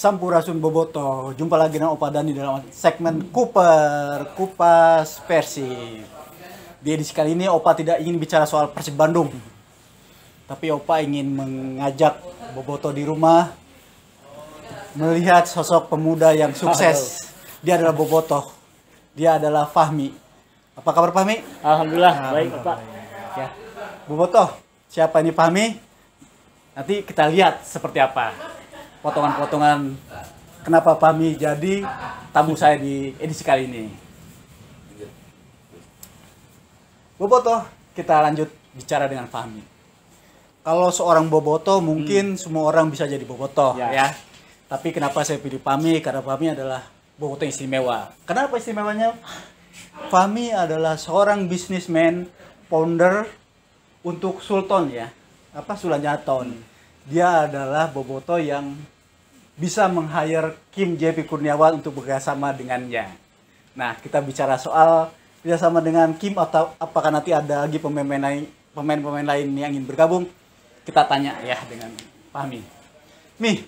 Sampurasun Boboto, jumpa lagi dengan Opa Dani dalam segmen Kupas Persib. Di edisi kali ini Opa tidak ingin bicara soal Persib Bandung, tapi Opa ingin mengajak Boboto di rumah melihat sosok pemuda yang sukses. Dia adalah Boboto, dia adalah Fahmi. Apa kabar Fahmi? Alhamdulillah, baik Pak. Ya. Boboto, siapa ini Fahmi? Nanti kita lihat seperti apa potongan-potongan kenapa Fahmi jadi tamu saya di edisi kali ini. Boboto, kita lanjut bicara dengan Fahmi. Kalau seorang Boboto mungkin semua orang bisa jadi Boboto ya. Tapi kenapa saya pilih Fahmi? Karena Fahmi adalah Boboto yang istimewa. Kenapa istimewanya? Fahmi adalah seorang bisnismen, founder untuk Sultan ya. Sulanjunton. Dia adalah Boboto yang bisa meng-hire Kim JP Kurniawan untuk bekerjasama dengannya. Nah, kita bicara soal bekerjasama dengan Kim atau apakah nanti ada lagi pemain-pemain lain yang ingin bergabung. Kita tanya ya dengan Fahmi. Mi,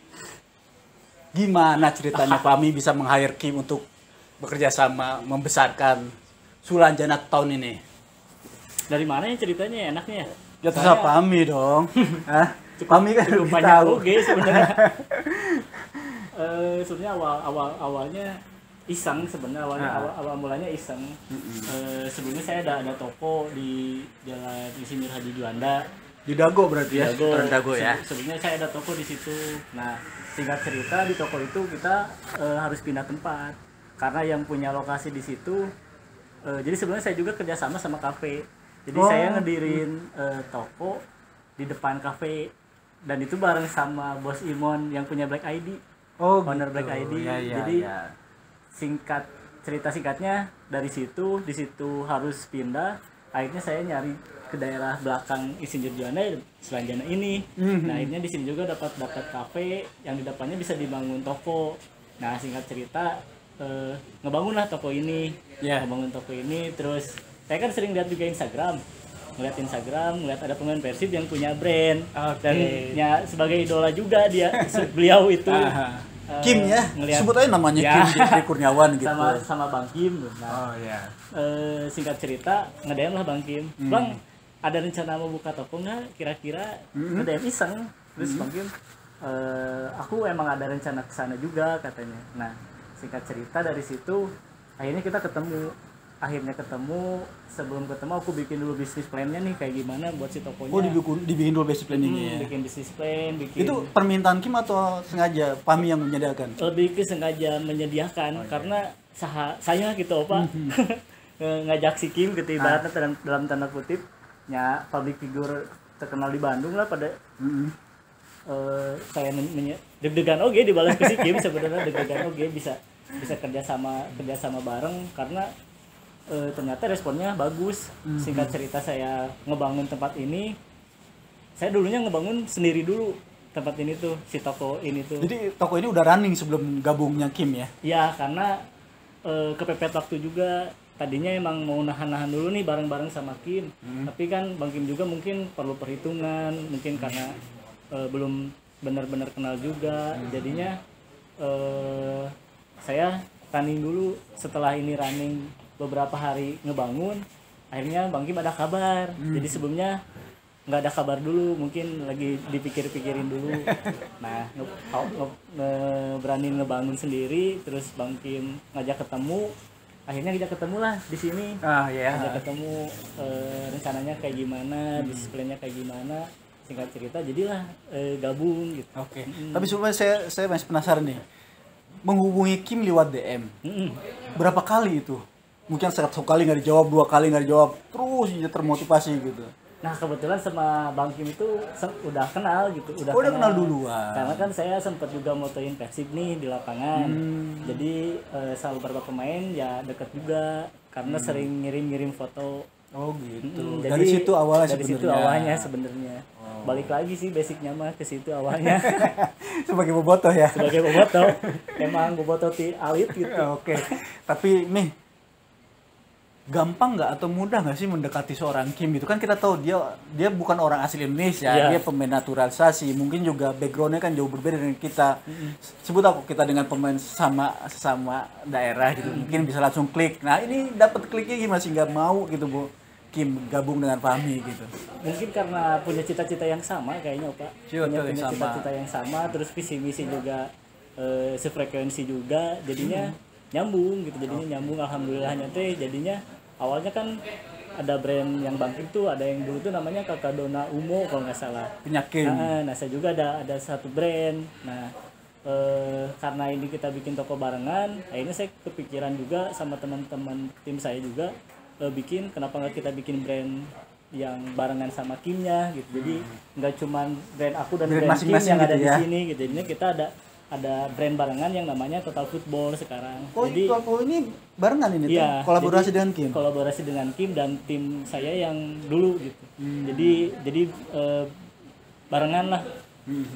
gimana ceritanya Fahmi bisa meng-hire Kim untuk bekerjasama membesarkan Sulanjana tahun ini? Dari mana ya ceritanya enaknya? Ya terserah Fahmi dong. Hah? Fahmi kan cukup lebih banyak tahu. oke sebenarnya. Sebenarnya awalnya iseng sebenarnya awal mulanya iseng. Sebelumnya saya ada toko di Jalan Insinyur Haji Juanda. Di Dago berarti ya? Dago ya. Sebelumnya saya ada toko di situ. Nah, singkat cerita di toko itu kita harus pindah tempat karena yang punya lokasi di situ. Jadi sebenarnya saya juga kerjasama sama kafe. Jadi saya ngedirin toko di depan kafe dan itu bareng sama Bos Imon yang punya Black ID. Owner gitu. Black ID. Jadi cerita singkatnya di situ harus pindah. Akhirnya saya nyari ke daerah belakang Insinyur Juanda Sulanjana ini. Nah, akhirnya di sini juga dapat kafe yang di depannya bisa dibangun toko. Nah, singkat cerita ngebangunlah toko ini. Ngebangun toko ini terus saya kan sering lihat juga ngeliat ada pemain Persib yang punya brand dan ya sebagai idola juga beliau itu Kim ya, sebut aja namanya ya. Kim JP Kurniawan gitu sama Bang Kim. Nah, singkat cerita nge-DM lah Bang Kim, Bang ada rencana mau buka toko nggak kira-kira? Nge-DM iseng terus Bang Kim aku emang ada rencana kesana juga katanya. Nah, singkat cerita dari situ akhirnya kita ketemu. Sebelum ketemu aku bikin dulu bisnis plan-nya nih kayak gimana buat si tokonya. Dibikin dulu bisnis plan-nya ya. Bikin bisnis plan, Itu permintaan Kim atau sengaja Fahmi yang menyediakan? Lebih ke sengaja menyediakan karena saya gitu Pak. Ngajak si Kim gitu ibaratnya dalam tanda kutip nya public figure terkenal di Bandung lah pada saya deg-degan dibalas ke si Kim sebenarnya deg-degan bisa kerjasama bareng karena ternyata responnya bagus. Singkat cerita saya ngebangun tempat ini, saya dulunya ngebangun sendiri dulu tempat ini tuh, si toko ini tuh. Jadi toko ini udah running sebelum gabungnya Kim ya? Iya, karena kepepet waktu juga. Tadinya emang mau nahan dulu nih bareng-bareng sama Kim, tapi kan Bang Kim juga mungkin perlu perhitungan, mungkin karena belum benar-benar kenal juga. Jadinya saya running dulu. Setelah ini running beberapa hari ngebangun, akhirnya Bang Kim ada kabar. Jadi sebelumnya nggak ada kabar dulu, mungkin lagi dipikir-pikirin dulu. Nah, berani ngebangun sendiri, terus Bang Kim ngajak ketemu. Akhirnya kita ketemu lah di sini. Ngajak ketemu rencananya kayak gimana, bisnis plan-nya kayak gimana. Singkat cerita jadilah gabung gitu. Tapi sebelumnya saya masih penasaran nih. Menghubungi Kim lewat DM. Berapa kali itu? Mungkin satu kali nggak dijawab, 2 kali nggak dijawab, terus dia termotivasi gitu. Nah, kebetulan sama Bang Kim itu udah kenal gitu, udah kenal duluan. Karena kan saya sempat juga motoin Persib nih di lapangan. Jadi sama beberapa pemain ya deket juga karena sering ngirim foto. Gitu. Jadi, dari situ awalnya sebenarnya. Balik lagi sih basicnya mah ke situ awalnya. Sebagai Boboto ya. Sebagai Boboto. Emang Boboto alit gitu. Tapi nih gampang nggak atau mudah nggak sih mendekati seorang Kim gitu kan? Kita tahu dia bukan orang asli Indonesia, dia pemain naturalisasi, mungkin juga backgroundnya kan jauh berbeda dengan kita. Sebut aku kita dengan pemain sesama daerah gitu, mungkin bisa langsung klik. Nah ini dapat kliknya gimana sih nggak mau gitu Bu Kim gabung dengan Fahmi gitu? Mungkin karena punya cita-cita yang sama kayaknya Pak. Punya cita-cita yang sama, terus visi misi juga sefrekuensi juga, jadinya nyambung gitu. Jadinya nyambung, alhamdulillahnya teh jadinya. Awalnya kan ada brand yang bangkit tuh, ada yang dulu tuh namanya Kakadona Umo kalau nggak salah. Penyakit. Nah saya juga ada satu brand. Nah karena ini kita bikin toko barengan, akhirnya saya kepikiran juga sama teman-teman tim saya juga bikin, kenapa nggak kita bikin brand yang barengan sama Kimnya gitu. Jadi nggak cuma brand aku dan brand Kim yang ada di sini gitu. Jadinya kita ada brand barengan yang namanya Total Football sekarang. Oh, jadi ini barengan ini iya, kolaborasi dengan Kim. Kolaborasi dengan Kim dan tim saya yang dulu gitu. Jadi barengan lah.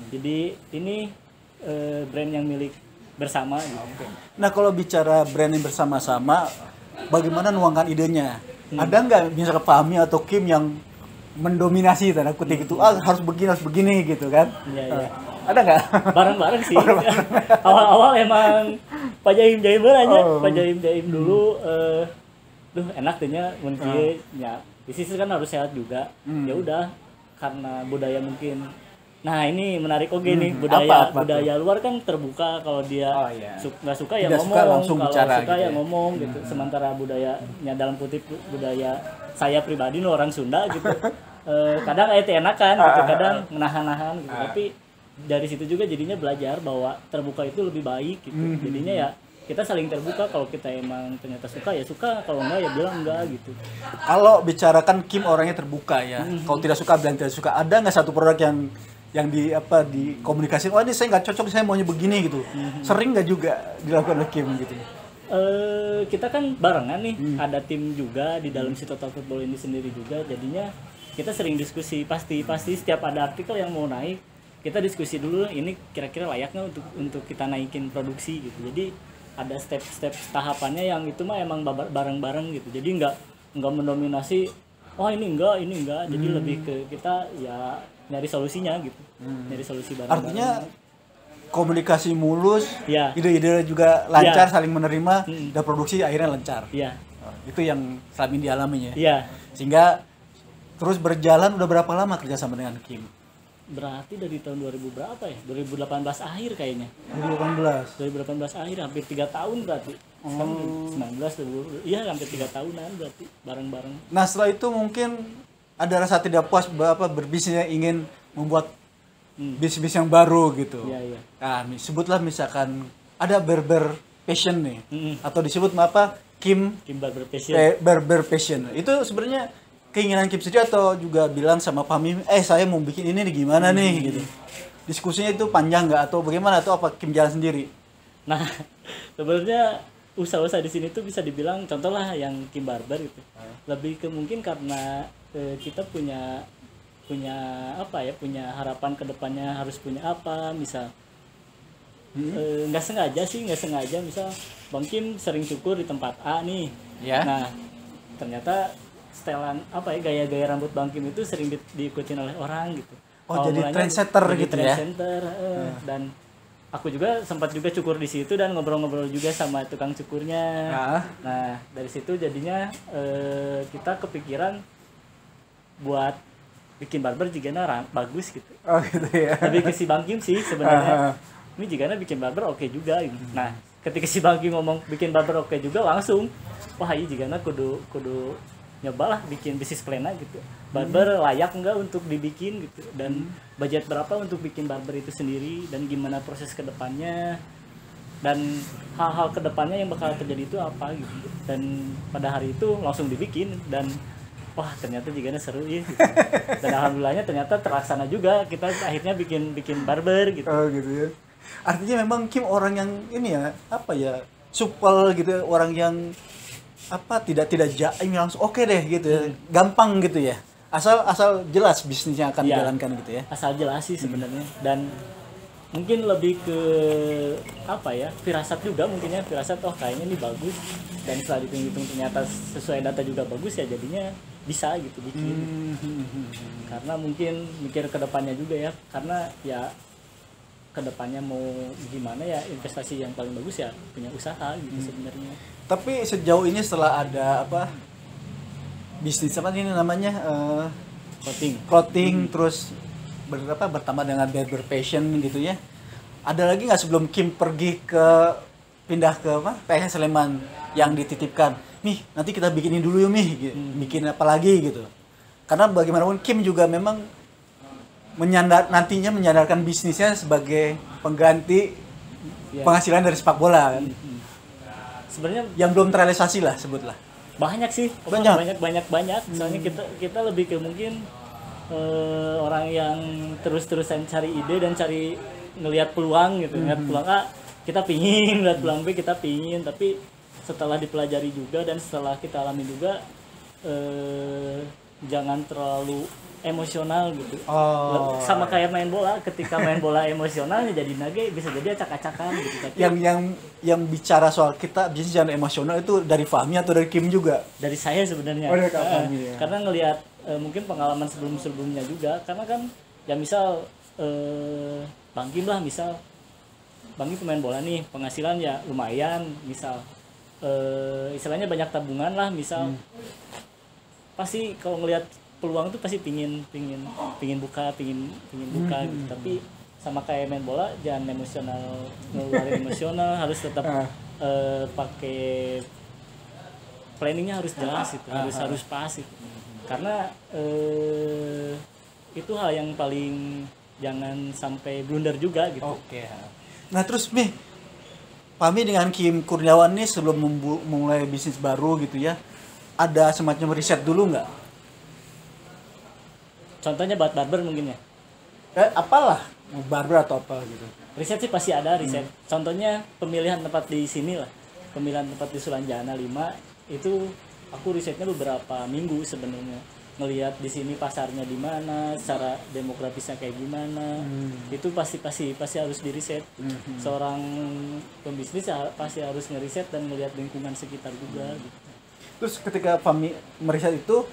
Jadi ini brand yang milik bersama gitu. Okay. Nah, kalau bicara brand yang bersama-sama, bagaimana nuangkan idenya? Ada nggak misalnya Fahmi atau Kim yang mendominasi tanda kutip itu? Harus begini gitu kan? Iya. Ada nggak? Bareng-bareng sih. Awal-awal emang Pak Jaim aja, Pak Jaim dulu. Duh enak tehnya mungkin ya. Bisnis kan harus sehat juga. Ya udah, karena budaya mungkin. Nah ini menarik nih, budaya luar kan terbuka, kalau dia nggak suka ya ngomong, kalau suka gitu ya ngomong gitu. Sementara budayanya dalam kutip budaya saya pribadi orang Sunda gitu. Kadang enakan gitu, kadang menahan-nahan gitu. Tapi dari situ juga jadinya belajar bahwa terbuka itu lebih baik gitu. Jadinya ya kita saling terbuka, kalau kita emang ternyata suka ya suka, kalau enggak ya bilang enggak gitu. Kalau bicarakan Kim orangnya terbuka ya. Kalau tidak suka bilang tidak suka. Ada nggak satu produk yang dikomunikasikan, ini saya nggak cocok, saya maunya begini gitu. Sering nggak juga dilakukan oleh Kim gitu? Kita kan barengan nih, ada tim juga di dalam si Total Football ini sendiri juga. Jadinya kita sering diskusi, pasti setiap ada artikel yang mau naik, kita diskusi dulu ini kira-kira layaknya untuk kita naikin produksi gitu. Jadi ada step tahapannya yang itu mah emang bareng-bareng gitu. Jadi nggak mendominasi, ini enggak. Jadi lebih ke kita ya nyari solusinya gitu. Nyari solusi bareng-bareng. Artinya komunikasi mulus, ide-ide juga lancar, saling menerima, dan produksi akhirnya lancar. Iya. Itu yang selama ini dialaminya. Iya. Sehingga terus berjalan udah berapa lama kerjasama dengan Kim? Berarti dari tahun 2000 berapa ya? 2018 akhir kayaknya. 2018 akhir, hampir 3 tahun berarti. 19, iya hampir 3 tahunan berarti bareng-bareng. Nah setelah itu mungkin ada rasa tidak puas berbisnis, ingin membuat bisnis yang baru gitu. Iya. Nah sebutlah misalkan ada Barber Passion nih, atau disebut apa Kim Barber Passion. Barber Passion. Itu sebenarnya keinginan Kim sendiri atau juga bilang sama Fahmi, saya mau bikin ini nih, gimana nih gitu. Diskusinya itu panjang nggak atau bagaimana, atau apa Kim jalan sendiri? Nah sebenarnya usaha-usaha di sini tuh bisa dibilang contoh lah yang Kim Barber gitu. Lebih ke mungkin karena kita punya harapan ke depannya harus punya apa, misal nggak sengaja misal Bang Kim sering cukur di tempat A nih. Nah ternyata setelan gaya-gaya rambut Bang Kim itu sering diikutin oleh orang gitu. Jadi trendsetter gitu ya. Dan aku juga sempat juga cukur di situ dan ngobrol-ngobrol juga sama tukang cukurnya. Nah, dari situ jadinya kita kepikiran buat bikin barber jigana bagus gitu. Gitu ya. Lebih ke si Bang Kim sih sebenarnya. Ini jigana bikin barber oke juga gitu. Nah, ketika si Bang Kim ngomong bikin barber oke juga, langsung iya jigana kudu nyobalah bikin bisnis plan gitu. Barber layak enggak untuk dibikin gitu, dan budget berapa untuk bikin barber itu sendiri, dan gimana proses kedepannya, dan hal-hal kedepannya yang bakal terjadi itu apa gitu. Dan pada hari itu langsung dibikin, dan ternyata jigana seru ya gitu. Dan alhamdulillahnya ternyata terlaksana juga, kita akhirnya bikin barber gitu. Gitu ya. Artinya memang Kim orang yang ini ya, supel gitu, orang yang tidak jaim, langsung oke deh gitu ya. Gampang gitu ya, asal jelas bisnisnya akan dijalankan gitu ya. Asal jelas sih sebenarnya. Dan mungkin lebih ke apa ya, firasat juga mungkin ya, firasat oh kayaknya ini bagus, dan setelah dihitung ternyata sesuai data juga bagus ya, jadinya bisa gitu bikin. Karena mungkin mikir ke depannya juga ya, karena ya ke depannya mau gimana ya, investasi yang paling bagus ya punya usaha gitu sebenarnya. Tapi sejauh ini setelah ada apa bisnis apa ini namanya clothing terus bertambah dengan barber passion gitu ya. Ada lagi nggak sebelum Kim pergi ke pindah ke apa PSS Sleman yang dititipkan, nih nanti kita bikinin dulu yuk gitu. Bikin apa lagi gitu. Karena bagaimanapun Kim juga memang nantinya menyandarkan bisnisnya sebagai pengganti penghasilan dari sepak bola kan. Sebenarnya yang belum terrealisasi lah sebutlah. Banyak sih, banyak. Misalnya kita lebih ke mungkin orang yang terus-terusan cari ide dan cari ngelihat peluang gitu, ngelihat peluang A kita pingin, ngelihat peluang B kita pingin, tapi setelah dipelajari juga dan setelah kita alami juga jangan terlalu emosional gitu. Sama kayak main bola, ketika main bola emosional jadi nage bisa jadi acak-acakan gitu. Tapi yang bicara soal kita biasanya jangan emosional itu dari Fahmi atau dari Kim juga? Dari saya sebenarnya. Ya. Karena ngelihat mungkin pengalaman sebelumnya juga, karena kan ya misal Bang Kim lah, misal Bang Kim pemain bola nih, penghasilan ya lumayan, misal istilahnya banyak tabungan lah misal. Pasti kalau ngelihat peluang tuh pasti pingin buka gitu. Tapi sama kayak main bola, jangan emosional, ngeluarin emosional, harus tetap pakai planningnya harus jelas gitu, harus pas gitu. Karena itu hal yang paling jangan sampai blunder juga gitu. Oke. Nah terus nih Fahmi dengan Kim Kurniawan nih sebelum memulai bisnis baru gitu ya, ada semacam riset dulu nggak? Contohnya buat barber mungkin ya? Apalah, barber atau apa gitu. Riset sih pasti ada riset. Contohnya pemilihan tempat di sini lah. Pemilihan tempat di Sulanjana 5 itu aku risetnya beberapa minggu sebenarnya. Ngelihat di sini pasarnya di mana, secara demografisnya kayak gimana. Itu pasti harus diriset. Seorang pembisnis pasti harus ngeriset dan melihat lingkungan sekitar juga gitu. Terus ketika Fahmi meriset itu,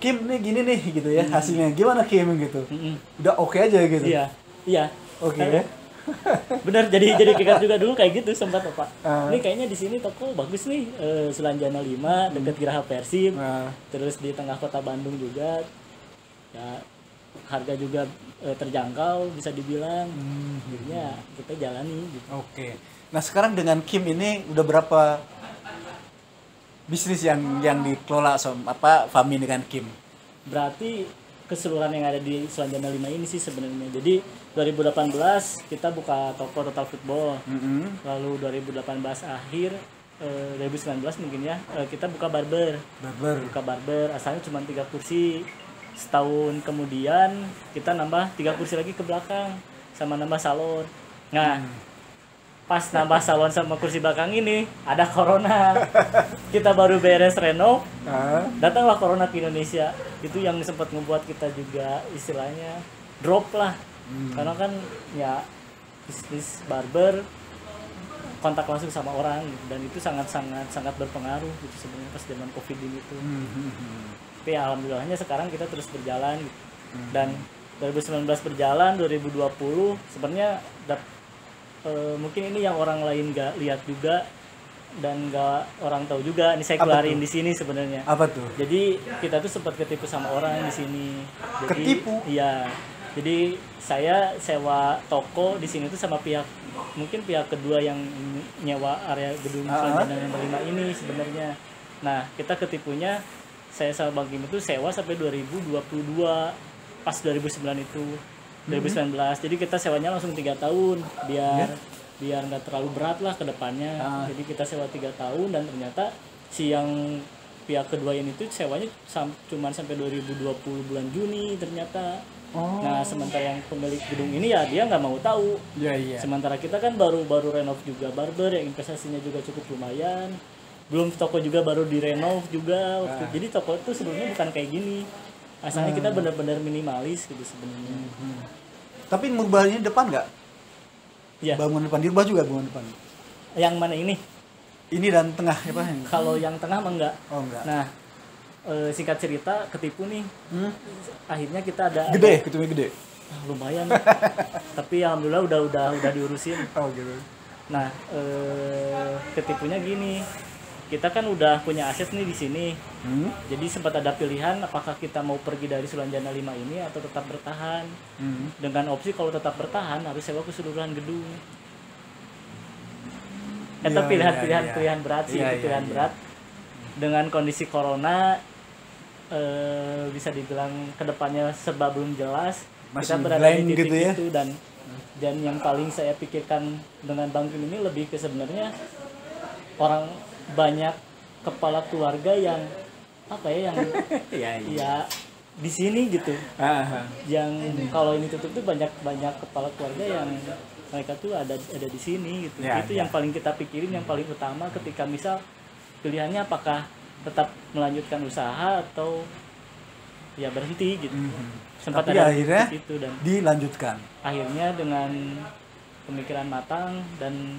Kim nih gini nih gitu ya, hasilnya gimana Kim gitu, udah oke aja gitu. Iya oke. Benar, jadi kekat juga dulu kayak gitu sempat Pak. Ini kayaknya di sini toko bagus nih, Sulanjana 5 dekat Geraha Persib, terus di tengah kota Bandung juga ya, harga juga terjangkau bisa dibilang. Jadinya kita jalani gitu. Oke. Nah sekarang dengan Kim ini udah berapa bisnis yang dikelola Fahmi dengan Kim? Berarti keseluruhan yang ada di Sulanjana 5 ini sih sebenarnya. Jadi 2018 kita buka toko Total Football. Lalu 2018 akhir 2019 mungkin ya, kita buka barber. Buka barber, asalnya cuma 3 kursi. Setahun kemudian kita nambah 3 kursi lagi ke belakang sama nambah salon. Nah, pas nambah salon sama kursi belakang ini ada corona. Kita baru beres renov, datanglah corona ke Indonesia. Itu yang sempat membuat kita juga istilahnya drop lah. Karena kan ya bisnis barber kontak langsung sama orang dan itu sangat berpengaruh gitu sebenarnya pas zaman Covid ini tuh. Tapi alhamdulillahnya sekarang kita terus berjalan gitu. Dan 2019 berjalan, 2020 sebenarnya mungkin ini yang orang lain nggak lihat juga dan nggak orang tahu juga. Ini saya keluarin di sini sebenarnya. Apa tuh? Jadi kita tuh sempat ketipu sama orang di sini. Ketipu? Iya. Jadi saya sewa toko di sini tuh sama mungkin pihak kedua yang nyewa area gedung Sulanjana nomor 5 ini sebenarnya. Nah kita ketipunya, saya sama Bang Kim itu sewa sampai 2022, pas 2009 itu. 2019, jadi kita sewanya langsung 3 tahun biar nggak terlalu berat lah ke depannya. Jadi kita sewa 3 tahun dan ternyata si yang pihak kedua ini tuh sewanya cuma sampai 2020 bulan Juni ternyata. Nah sementara yang pemilik gedung ini ya dia nggak mau tahu. Sementara kita kan baru renov juga barber yang investasinya juga cukup lumayan. Belum toko juga baru direnov juga. Jadi toko itu sebelumnya bukan kayak gini. Asalnya kita benar-benar minimalis gitu sebenarnya. Tapi merubahnya depan nggak? Iya. Bangunan depan di rumah juga bangunan depan. Yang mana ini? Ini dan tengah apa yang? Kalau yang tengah mah enggak. Oh enggak. Nah, singkat cerita ketipu nih. Akhirnya kita ada Gede, ketuanya gede. Lumayan. Tapi alhamdulillah udah diurusin. Oh gitu. Nah, ketipunya gini. Kita kan udah punya aset nih di sini. Jadi sempat ada pilihan apakah kita mau pergi dari Sulanjana 5 ini atau tetap bertahan. Dengan opsi kalau tetap bertahan harus sewa keseluruhan gedung. Itu pilihan berat sih, itu pilihan berat. Dengan kondisi corona bisa dibilang kedepannya serba belum jelas. Masih kita berada di titik gitu ya? itu dan yang paling saya pikirkan dengan Bang Kim ini lebih ke sebenarnya orang banyak kepala keluarga yang apa ya yang ya di sini gitu. Yang kalau ini tutup tuh banyak kepala keluarga yang mereka tuh ada di sini gitu. Itu yang paling kita pikirin, yang paling utama ketika misal pilihannya apakah tetap melanjutkan usaha atau ya berhenti gitu. Sempat tapi ada akhirnya itu dan dilanjutkan. Akhirnya dengan pemikiran matang dan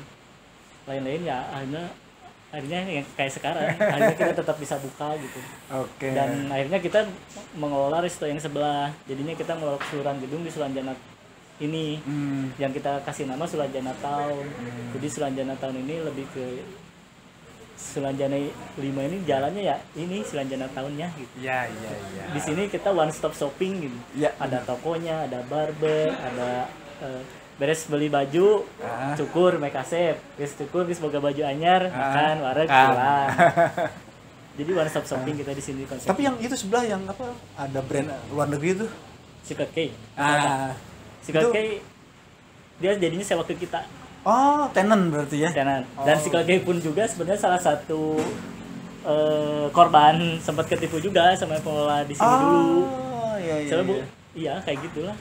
lain-lain ya akhirnya yang kayak sekarang akhirnya kita tetap bisa buka gitu. Oke. Dan akhirnya kita mengelola resto yang sebelah. Jadinya kita mengelola keseluruhan gedung di Sulanjana ini yang kita kasih nama Sulanjana Town. Jadi Sulanjana Town ini lebih ke Sulanjana 5 ini jalannya ya ini Sulanjana Town-nya gitu. Iya. Di sini kita one stop shopping gitu. Ya, ada tokonya, ada barber, ada beres beli baju, cukur, make asep, beres cukur, beres boga baju anyar, makan, wareg, pulang. Jadi one stop shopping kita di sini konsep. Tapi yang itu sebelah yang apa? Ada brand luar negeri itu. Secret K. Secret K dia jadinya sewa ke kita. Oh, tenant berarti ya? Tenant. Dan Secret K pun juga sebenarnya salah satu korban sempat ketipu juga sama pengelola di sini dulu. Oh, iya. Iya, kayak gitulah.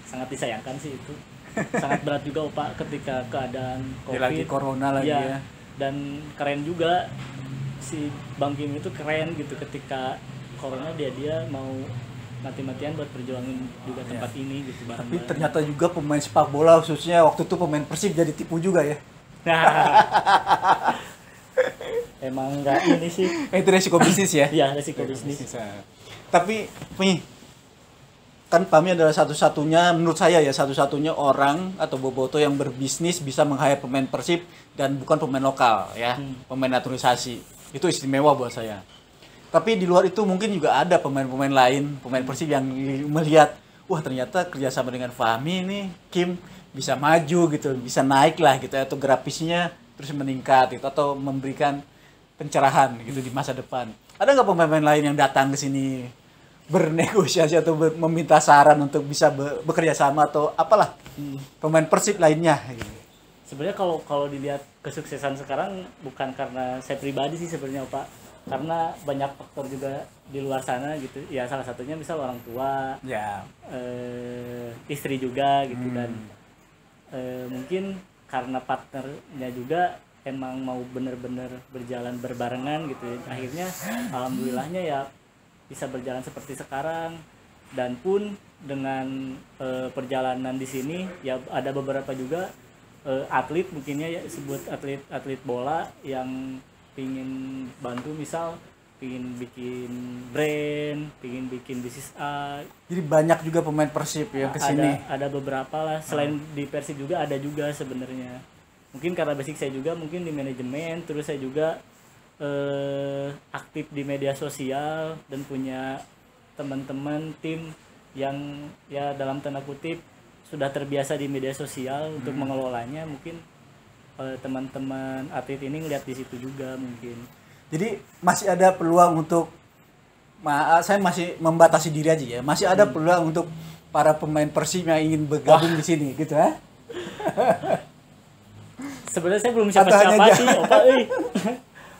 Sangat disayangkan sih itu. Sangat berat juga Pak ketika keadaan Covid. Lagi corona lagi ya. Dan keren juga si Bang Kim itu keren gitu ketika corona dia mau mati-matian buat perjuangin juga tempat ini gitu. Tapi ternyata juga pemain sepak bola khususnya waktu itu pemain Persib jadi tipu juga ya. Emang enggak ini sih. Itu resiko bisnis ya? Iya, resiko bisnis. Tapi nih, kan Pami adalah satu-satunya, menurut saya ya, satu-satunya orang atau boboto yang berbisnis bisa meng-hire pemain Persib dan bukan pemain lokal ya, pemain naturalisasi. Itu istimewa buat saya. Tapi di luar itu mungkin juga ada pemain-pemain lain, pemain Persib yang melihat, wah ternyata kerjasama dengan Fahmi nih, Kim bisa maju gitu, bisa naik lah gitu, atau grafisnya terus meningkat gitu, atau memberikan pencerahan gitu di masa depan. Ada nggak pemain-pemain lain yang datang ke sini bernegosiasi atau meminta saran untuk bisa bekerja sama atau apalah pemain Persib lainnya? Gitu. Sebenarnya kalau dilihat kesuksesan sekarang bukan karena saya pribadi sih sebenarnya Pak. Karena banyak faktor juga di luar sana gitu ya, salah satunya misal orang tua istri juga gitu dan mungkin karena partnernya juga emang mau bener-bener berjalan berbarengan gitu akhirnya alhamdulillahnya ya bisa berjalan seperti sekarang. Dan pun dengan perjalanan di sini ya ada beberapa juga atlet mungkinnya ya sebut atlet bola yang pingin bantu, misal pingin bikin brand, pingin bikin bisnis A. Jadi banyak juga pemain Persib yang kesini. Ada beberapa lah. Selain di Persib juga ada juga sebenarnya. Mungkin karena basic saya juga mungkin di manajemen, terus saya juga aktif di media sosial dan punya teman-teman tim yang ya dalam tanda kutip sudah terbiasa di media sosial untuk mengelolanya. Mungkin teman-teman atlet ini ngeliat di situ juga mungkin. Jadi masih ada peluang untuk saya masih membatasi diri aja ya. Masih ada peluang untuk para pemain Persib yang ingin bergabung di sini gitu ya. Sebenarnya saya belum siapa-siapa sih, Opa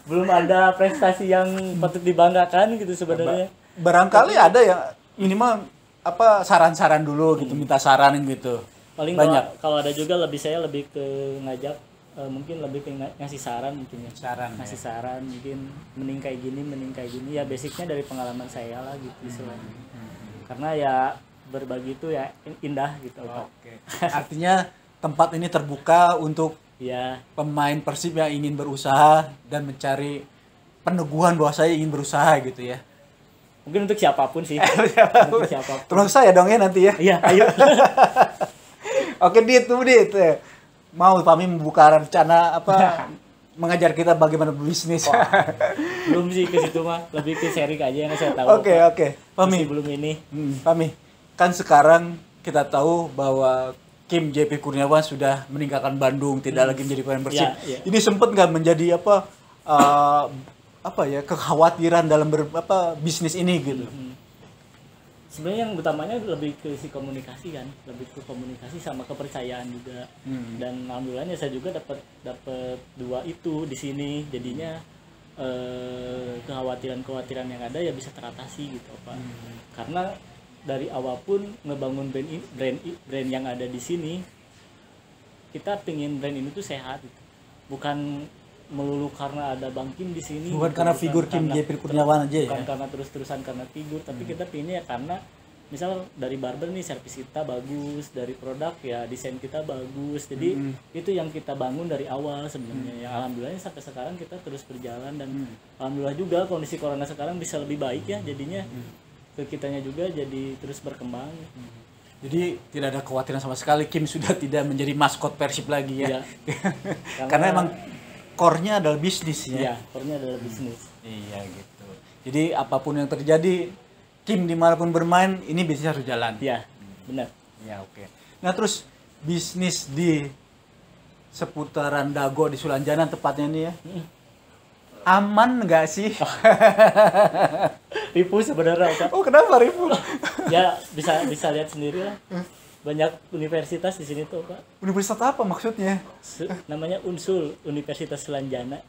belum ada prestasi yang patut dibanggakan gitu sebenarnya. Barangkali ada yang minimal apa saran-saran dulu gitu, minta saran gitu. Paling banyak. Kalau ada juga saya lebih ke ngajak mungkin lebih ke ngasih saran mungkin ya. Ngasih saran mungkin mending kayak gini ya basicnya dari pengalaman saya lah gitu istilahnya. Karena ya berbagi itu ya indah gitu. Oke. Artinya tempat ini terbuka untuk Ya, pemain Persib yang ingin berusaha dan mencari peneguhan bahwa saya ingin berusaha gitu ya. mungkin untuk siapapun sih. Untuk siapapun. Termasuk saya dong ya nanti ya. Iya, ayo. Oke, Dit. Mau kami membuka rencana apa mengajar kita bagaimana berbisnis. Belum sih ke situ mah, lebih ke sharing aja yang saya tahu. Oke. Pami, belum ini. Pami. Kan sekarang kita tahu bahwa Kim JP Kurniawan sudah meninggalkan Bandung, tidak lagi menjadi pemain Persib. Ya. Ini sempat nggak menjadi kekhawatiran dalam bisnis ini gitu. Sebenarnya yang utamanya lebih ke si komunikasi kan, lebih ke komunikasi sama kepercayaan juga. Dan alhamdulillahnya saya juga dapat dua itu di sini, jadinya kekhawatiran yang ada ya bisa teratasi gitu Pak. Karena dari awal pun ngebangun brand yang ada di sini, kita pengin brand ini tuh sehat gitu. Bukan melulu karena ada Bang Kim di sini, bukan karena figur Kim JP Kurniawan aja ya, bukan karena terus-terusan karena figur, tapi kita pinginnya ya karena misal dari barber nih servis kita bagus, dari produk ya desain kita bagus, jadi itu yang kita bangun dari awal sebenarnya. Ya alhamdulillahnya sampai sekarang kita terus berjalan, dan alhamdulillah juga kondisi corona sekarang bisa lebih baik ya, jadinya ke kitanya juga jadi terus berkembang. Jadi tidak ada kekhawatiran sama sekali Kim sudah tidak menjadi maskot Persib lagi ya. Karena emang core-nya adalah bisnis ya. Iya, core-nya adalah bisnis. Iya gitu. Jadi apapun yang terjadi, Kim dimanapun bermain, ini bisnis harus jalan. Iya, benar. Ya oke. Nah terus bisnis di seputaran Dago di Sulanjana tepatnya ini ya, aman nggak sih? Ribu sebenarnya Pak. Oh kenapa ribu? Ya bisa lihat sendiri lah. Banyak universitas di sini tuh Pak. Universitas apa maksudnya? Namanya Unsul, Universitas Sulanjana.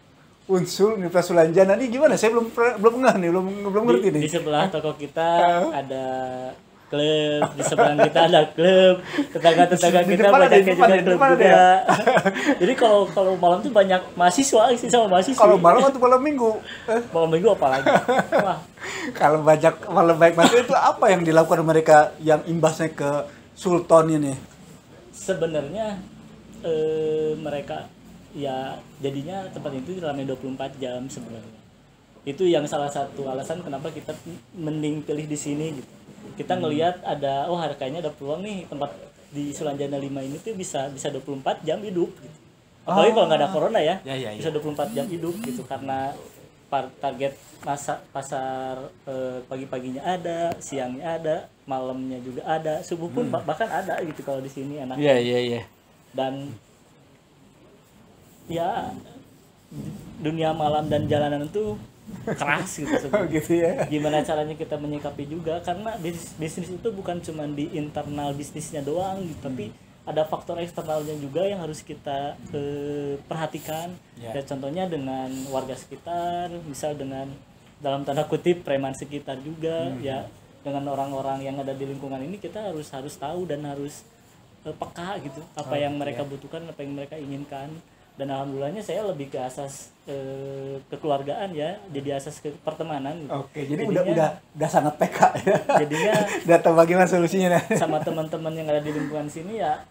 Unsul Universitas Sulanjana ini gimana? Saya belum ngeh nih, belum ngerti nih. Di sebelah toko kita ada klub, di sebelah kita ada klub, tetangga kita banyaknya juga klub juga. Jadi kalau malam tuh banyak mahasiswa sih sama mahasiswa. Kalau malam atau malam minggu? Malam minggu apalagi? Wah. Kalau banyak malam baik banget itu apa yang dilakukan mereka yang imbasnya ke Sultan ini? Sebenarnya mereka ya jadinya tempat itu ramai 24 jam sebenarnya. Itu yang salah satu alasan kenapa kita mending pilih di sini gitu. Kita ngelihat ada harganya ada peluang nih tempat di Sulanjana 5 ini tuh bisa 24 jam hidup gitu. Apalagi kalau nggak ada corona ya. Bisa 24 jam hidup gitu karena target pasar pagi-paginya ada, siangnya ada, malamnya juga ada, subuh pun bahkan ada gitu kalau di sini enak. Iya. Dan ya dunia malam dan jalanan itu keras gitu sebenarnya. Gitu ya. Gimana caranya kita menyikapi juga karena bisnis itu bukan cuma di internal bisnisnya doang gitu, tapi ada faktor eksternalnya juga yang harus kita perhatikan. Ya contohnya dengan warga sekitar, misal dengan dalam tanda kutip preman sekitar juga ya, dengan orang-orang yang ada di lingkungan ini kita harus tahu dan harus peka gitu apa yang mereka butuhkan, apa yang mereka inginkan. Dan alhamdulillahnya saya lebih ke asas kekeluargaan ya, jadi asas ke pertemanan gitu. Oke, jadi jadinya, udah sangat peka ya. Jadinya data bagaimana solusinya sama teman-teman yang ada di lingkungan sini ya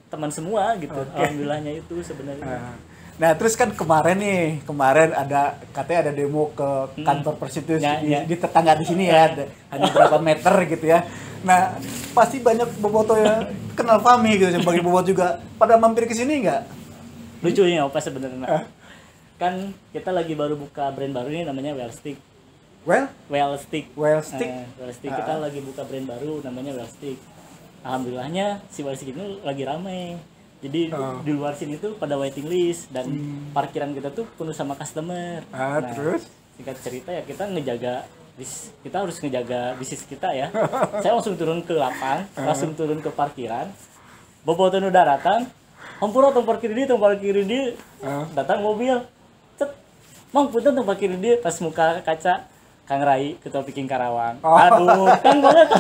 teman semua gitu. Alhamdulillahnya itu sebenarnya. Nah terus kan kemarin ada katanya ada demo ke kantor Persib di tetangga di sini ya, hanya berapa meter gitu ya. Nah pasti banyak boboto yang kenal Fahmi gitu sebagai boboto juga, pada mampir ke sini nggak? Lucunya apa sebenarnya? Kan kita lagi baru buka brand baru nih namanya Wellstick. Wellstick kita lagi buka brand baru namanya Wellstick. Alhamdulillahnya si Wellstick ini lagi ramai. Jadi di luar sini tuh pada waiting list dan parkiran kita tuh penuh sama customer. Terus singkat cerita ya kita harus ngejaga bisnis kita ya. Saya langsung turun ke lapang, langsung turun ke parkiran. Bobotoh udah datang, hampura tong parkir di datang mobil. Cet. Mang punten tong parkir di pas muka kaca Kang Rai ketua Piking Karawang. Aduh, Kang banget.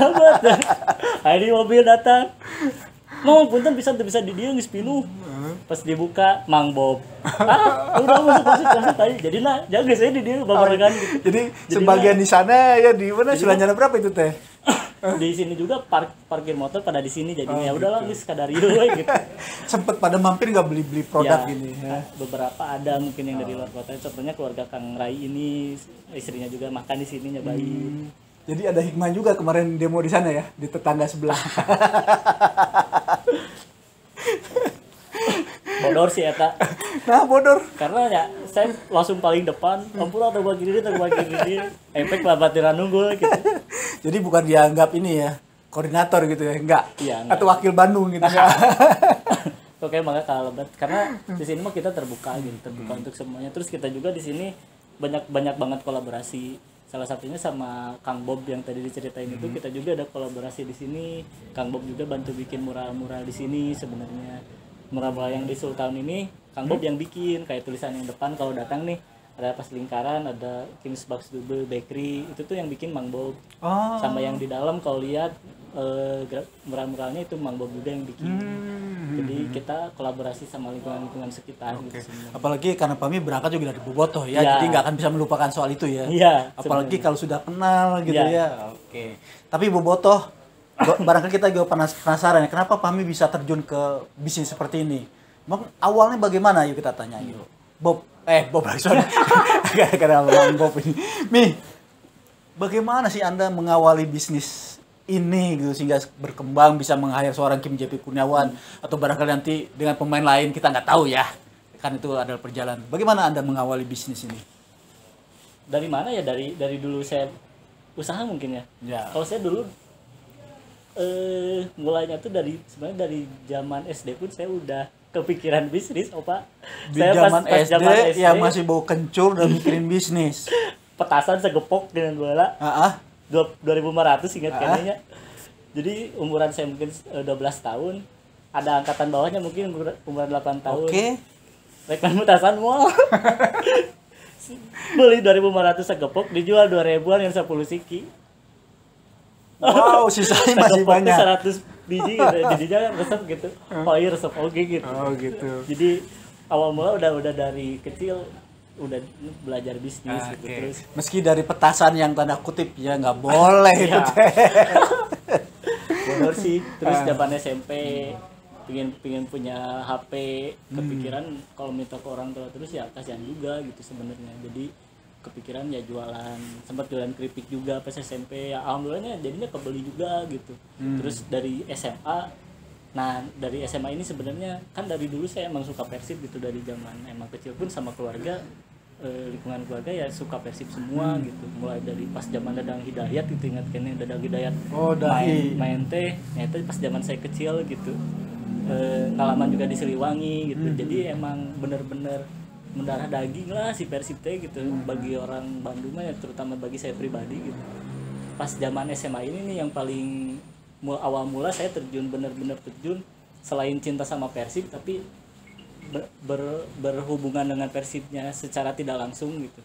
Hari mobil datang. Mang punten bisa di dia geus pinuh. Pas dibuka Mang Bob. Udah masuk tadi. Jadi jaga saya di dia babarengan gitu. Jadi sebagian di sana ya di mana Sulanjana berapa itu teh? di sini juga parkir motor pada di sini, jadi ya udahlah wis kadar gitu. Sempet pada mampir nggak beli produk Ya, gini ya? beberapa ada mungkin yang dari luar kota, contohnya keluarga Kang Rai ini, istrinya juga makan di sini nyobain. Jadi ada hikmah juga kemarin demo di sana ya, di tetangga sebelah. Bodor sih eta. Nah, bodor. Karena ya saya langsung paling depan, ampun ada bagi diri, efek lah batiran nunggul gitu. Jadi bukan dianggap ini ya, koordinator gitu ya, enggak? Iya, enggak. Atau wakil Bandung gitu ya. Oke, makanya kalah lebat. Karena di sini mah kita terbuka gitu, terbuka untuk semuanya. Terus kita juga di sini banyak banget kolaborasi. Salah satunya sama Kang Bob yang tadi diceritain itu, kita juga ada kolaborasi di sini. Kang Bob juga bantu bikin mural-mural di sini sebenarnya. Mural-mural yang di Sultan ini Kang Bob yang bikin, kayak tulisan yang depan kalau datang nih ada pas lingkaran, ada King's Box Double Bakery, itu tuh yang bikin Mang Bob. Sama yang di dalam kalau lihat mural-muralnya itu Mang Bob juga yang bikin. Jadi kita kolaborasi sama lingkungan sekitar gitu sebenarnya. Apalagi karena Pami berangkat juga dari Bobotoh ya, jadi nggak akan bisa melupakan soal itu ya. Iya. Apalagi kalau sudah kenal gitu ya. Oke. Tapi Bobotoh, barangkali kita juga penasaran ya, kenapa Pami bisa terjun ke bisnis seperti ini? Emang awalnya bagaimana? Yuk kita tanya yuk. Bob sorry. Gara-gara Bang Bob ini. Mi, bagaimana sih Anda mengawali bisnis ini gitu sehingga berkembang bisa meng-hire seorang Kim JP Kurniawan atau barangkali nanti dengan pemain lain, kita nggak tahu ya. Kan itu adalah perjalanan. Bagaimana Anda mengawali bisnis ini? Dari mana ya? Dari dulu saya usaha mungkin ya. Kalau saya dulu mulainya tuh sebenarnya dari zaman SD pun saya udah kepikiran bisnis, Opa. Di saya zaman pas SD, zaman SD yang masih bau kencur dan mikirin bisnis. Petasan segepok dengan bola. 2.500 ingat kayaknya. Jadi umuran saya mungkin 12 tahun, ada angkatan bawahnya mungkin umuran 8 tahun. Oke. Rekman petasan mau. Beli 2.500 segepok, dijual 2.000-an yang 10 siki. Wow, sisanya masih banyak. 100 biji gitu, jadinya resep gitu. Oh iya resep oke gitu. Oh gitu. Jadi awal mula udah dari kecil udah belajar bisnis gitu. Okay. Terus meski dari petasan yang tanda kutip ya nggak boleh itu teh. Bener sih. Terus zaman SMP pingin punya HP, kepikiran kalau minta ke orang tua terus ya kasihan juga gitu sebenarnya. Jadi kepikiran ya jualan, sempat jualan keripik juga pas SMP ya, alhamdulillahnya jadinya kebeli juga gitu. Terus dari SMA, nah dari SMA ini sebenarnya kan dari dulu saya emang suka Persib gitu, dari zaman emang kecil pun sama keluarga, lingkungan keluarga ya suka Persib semua gitu, mulai dari pas zaman Dadang Hidayat itu, ingat kan yang Dadang Hidayat main teh, ya itu pas zaman saya kecil gitu, ngalaman juga di Siliwangi gitu. Jadi emang bener-bener mendarah daging lah si Persib teh gitu, bagi orang Bandung ya, terutama bagi saya pribadi gitu. Pas zaman SMA ini nih yang paling awal mula saya benar-benar terjun, selain cinta sama Persib tapi berhubungan dengan Persibnya secara tidak langsung gitu.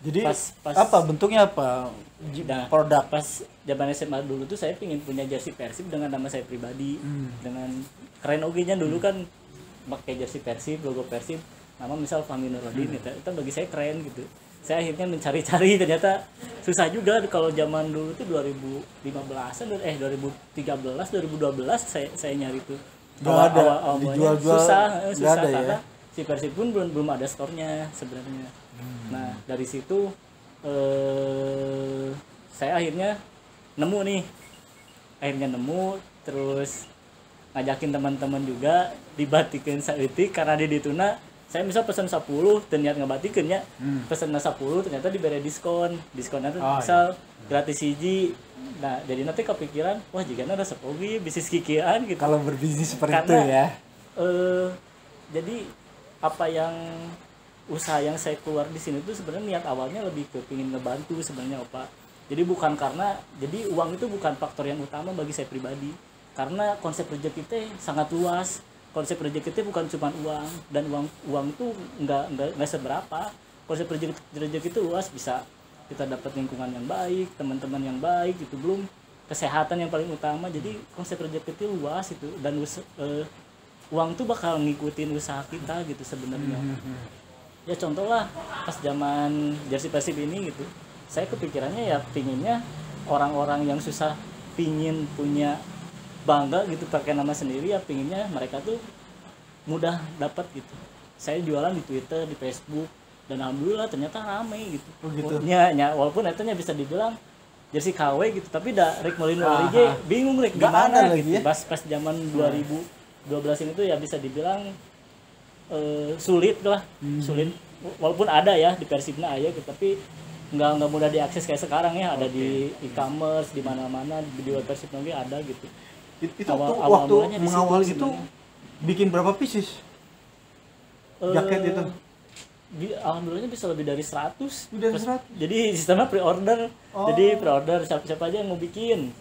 Jadi pas apa bentuknya apa? Nah, produk pas zaman SMA dulu tuh saya pingin punya jersey Persib dengan nama saya pribadi, dengan keren oge-nya dulu kan pakai jersey Persib, logo Persib, nama misal Fahmi Nurudin, itu bagi saya keren gitu. Saya akhirnya mencari-cari, ternyata susah juga kalau zaman dulu tuh 2015-an 2013 2012 saya nyari tuh. Awal dijual-jual susah ada karena ya? si Persib pun belum ada store-nya sebenarnya. Nah, dari situ saya akhirnya nemu terus ngajakin teman-teman juga dibatikin saeutik, karena di dituna saya bisa pesan 10 ternyata ngebatikin ya, pesan 10 ternyata diberi diskonnya tuh misal gratis hiji. Nah jadi nanti kepikiran, wah jika ada sepogi bisnis kikian gitu kalau berbisnis seperti karena, itu ya. Jadi apa yang usaha yang saya keluar di sini tuh sebenarnya niat awalnya lebih ke pingin ngebantu sebenarnya Pak. Jadi bukan jadi uang itu bukan faktor yang utama bagi saya pribadi, karena konsep rezeki kita sangat luas. Konsep rezeki itu bukan cuma uang, dan uang itu nggak seberapa. Konsep rezeki itu luas, bisa kita dapat lingkungan yang baik, teman-teman yang baik itu, belum kesehatan yang paling utama. Jadi konsep rezeki itu luas itu, dan uang tuh bakal ngikutin usaha kita gitu sebenarnya. Ya contoh lah pas zaman jersey Persib ini gitu, saya kepikirannya ya pinginnya orang-orang yang susah pingin punya bangga gitu pakai nama sendiri, ya pinginnya mereka tuh mudah dapat gitu. Saya jualan di Twitter, di Facebook, dan alhamdulillah ternyata rame gitu. Oh gitu. Walaupun etanya bisa dibilang jersey KW gitu, tapi dah Rick Molino lagi bingung Rick gimana gitu. Ya? Pas zaman 2012 ini tuh ya bisa dibilang sulit lah, sulit. Walaupun ada ya di Persibnya aja gitu, tapi nggak mudah diakses kayak sekarang ya, ada di e-commerce di mana-mana, di web Persib lagi ada gitu. Itu waktu mengawal itu bikin berapa pieces jaket itu? Alhamdulillahnya bisa lebih dari 100. Udah 100. Jadi sistemnya pre-order. Jadi pre-order siapa aja yang mau bikin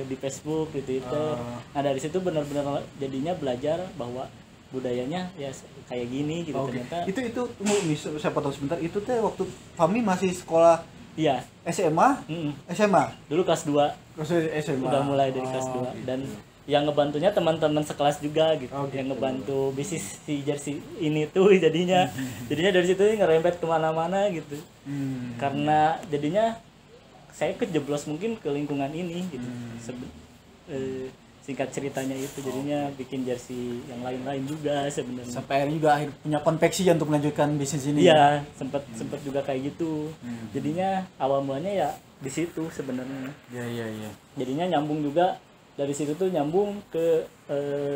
di Facebook, di Twitter. Nah dari situ benar-benar jadinya belajar bahwa budayanya ya kayak gini gitu. Ternyata itu saya potong sebentar, itu teh waktu Fami masih sekolah. Iya. SMA? SMA. Dulu kelas 2. SMA. Udah mulai dari kelas 2 gitu. Dan yang ngebantunya teman-teman sekelas juga gitu. Yang ngebantu bisnis si jersey ini tuh jadinya dari situ ngerembet kemana-mana gitu. Karena jadinya saya kejeblos mungkin ke lingkungan ini gitu. Singkat ceritanya itu jadinya bikin jersey yang lain-lain juga sebenarnya. Sampai akhirnya juga punya konveksi untuk melanjutkan bisnis ini. Iya, sempat juga kayak gitu. Jadinya awal mulanya ya di situ sebenarnya. Iya. Jadinya nyambung juga dari situ tuh nyambung ke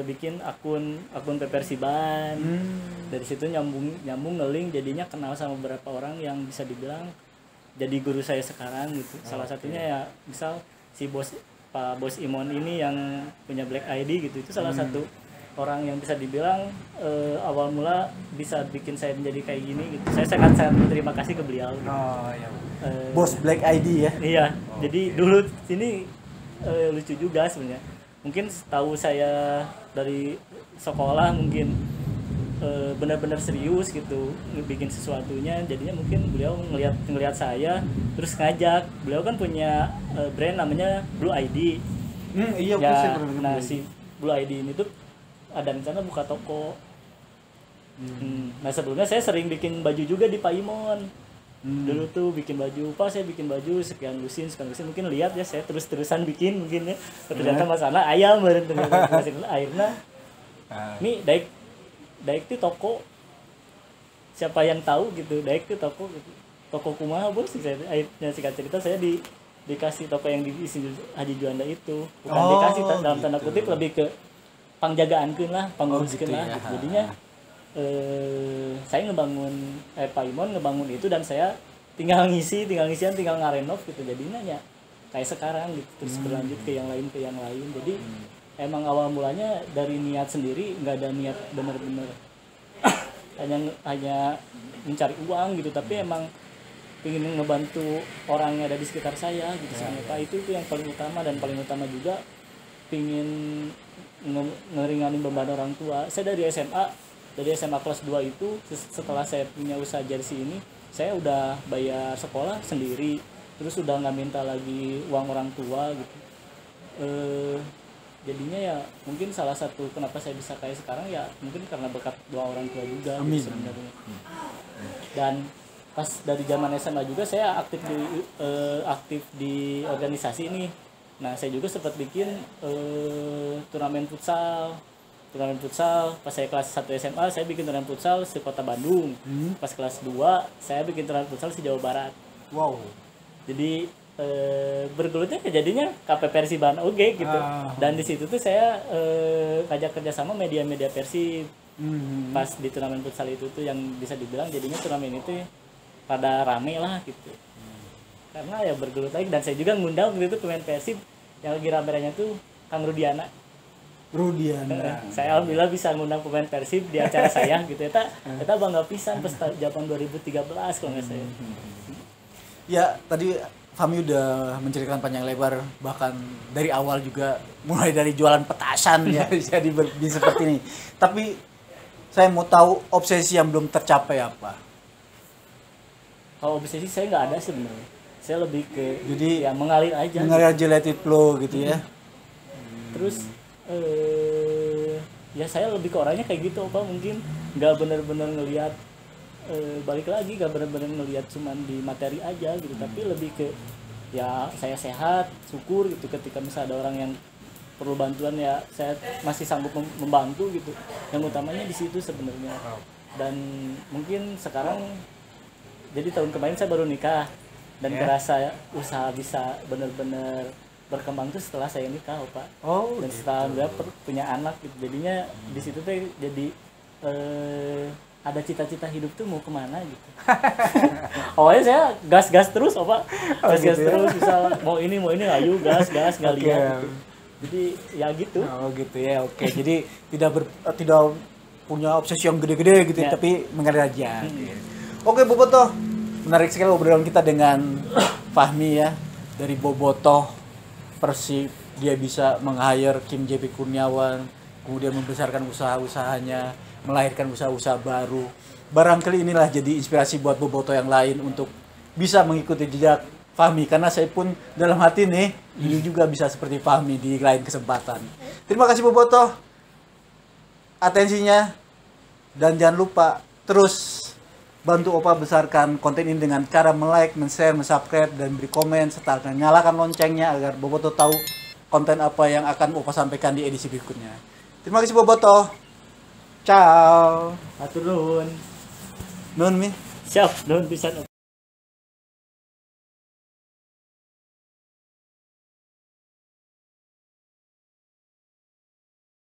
bikin akun Persiban. Dari situ nyambung ngeling, jadinya kenal sama beberapa orang yang bisa dibilang jadi guru saya sekarang gitu. Salah satunya ya misal si Pak Bos Imon ini yang punya Black ID gitu, itu salah satu orang yang bisa dibilang awal mula bisa bikin saya menjadi kayak gini gitu. Saya sangat berterima kasih ke beliau. Bos Black ID ya. Iya. Jadi dulu ini lucu juga sebenarnya. Mungkin tahu saya dari sekolah mungkin benar-benar serius gitu bikin sesuatunya, jadinya mungkin beliau ngelihat saya terus ngajak. Beliau kan punya brand namanya Blue ID. Iya, ya, nah si Blue ID ini tuh ada rencana buka toko. Nah sebelumnya saya sering bikin baju juga di Pak Imon. Dulu tuh bikin baju, saya bikin baju sekian lusin mungkin lihat ya, saya terus-terusan bikin mungkin ya. Ternyata masalah ayam bareng ternyata akhirnya nih Daik tuh toko, siapa yang tahu gitu, Daik tuh toko kumaha bos. Akhirnya singkat cerita saya dikasih toko yang di Haji Juanda itu, bukan dikasih dalam tanda kutip, lebih ke pangjagaan lah, panguruskeun lah gitu. Jadinya saya ngebangun Pak Imon ngebangun itu, dan saya tinggal ngisian tinggal ngarenov gitu. Jadinya ya kayak sekarang gitu, terus berlanjut ke yang lain. Jadi emang awal mulanya dari niat sendiri, nggak ada niat bener-bener hanya mencari uang gitu, tapi emang ingin ngebantu orang yang ada di sekitar saya gitu. Sebenarnya itu yang paling utama, dan paling utama juga pingin ngeringanin beban orang tua. Saya dari SMA kelas 2 itu, setelah saya punya usaha jersey ini, saya udah bayar sekolah sendiri, terus udah nggak minta lagi uang orang tua gitu. Jadinya ya mungkin salah satu kenapa saya bisa kayak sekarang ya mungkin karena berkat doa orang tua juga gitu sebenarnya. Dan pas dari zaman SMA juga saya aktif di organisasi ini. Nah saya juga sempat bikin turnamen futsal. Pas saya kelas 1 SMA saya bikin turnamen futsal se Kota Bandung. Pas kelas 2 saya bikin turnamen futsal se Jawa Barat. Wow. Jadi bergelutnya jadinya KP Persiban gitu. Dan di situ tuh saya ngajak kerjasama media-media Persib. Pas di turnamen futsal itu tuh yang bisa dibilang jadinya turnamen itu pada rame lah gitu. Karena ya bergelut lagi, dan saya juga ngundang waktu itu pemain Persib yang lagi rame-ramenya tuh Kang Rudiana. Saya alhamdulillah bisa ngundang pemain Persib di acara saya gitu. Eta bangga pisan pas zaman 2013 kalau nggak saya. Ya tadi Fami udah menceritakan panjang lebar, bahkan dari awal juga mulai dari jualan petasan ya jadi seperti ini. Tapi saya mau tahu obsesi yang belum tercapai apa? Kalau obsesi saya nggak ada sebenarnya. Saya lebih ke jadi ya mengalir aja. Let it flow gitu ya. Terus ya saya lebih ke orangnya kayak gitu, mungkin nggak benar-benar ngelihat balik lagi, nggak benar-benar ngelihat cuman di materi aja gitu, tapi lebih ke ya saya sehat, syukur gitu. Ketika misalnya ada orang yang perlu bantuan ya saya masih sanggup membantu gitu. Yang utamanya di situ sebenarnya. Dan mungkin sekarang, jadi tahun kemarin saya baru nikah dan kerasa usaha bisa benar-benar berkembang tuh setelah saya nikah, Pak. Dan setelah dia punya anak gitu. Jadinya di situ tuh jadi ada cita-cita hidup tuh mau kemana gitu. Awalnya saya gas-gas terus, Pak. Gas-gas terus, misal mau ini, ayo gas nggak lihat gitu. Jadi ya gitu. Gitu ya, oke. Jadi tidak punya obsesi yang gede-gede gitu, tapi mengalir aja. Oke, Bobotoh. Menarik sekali obrolan kita dengan Fahmi ya. Dari Bobotoh Persib, dia bisa meng-hire Kim JP Kurniawan, kemudian membesarkan usaha-usahanya, melahirkan usaha-usaha baru. Barangkali inilah jadi inspirasi buat Bobotoh yang lain untuk bisa mengikuti jejak Fahmi, karena saya pun dalam hati nih ini juga bisa seperti Fahmi di lain kesempatan. Terima kasih Bobotoh atensinya, dan jangan lupa terus bantu Opa besarkan konten ini dengan cara like, share, subscribe, dan beri komen, serta nyalakan loncengnya agar Bobotoh tahu konten apa yang akan Opa sampaikan di edisi berikutnya. Terima kasih Bobotoh. Ciao. Atur nuhun. Nuhun Mi. Siap, nuhun pisan.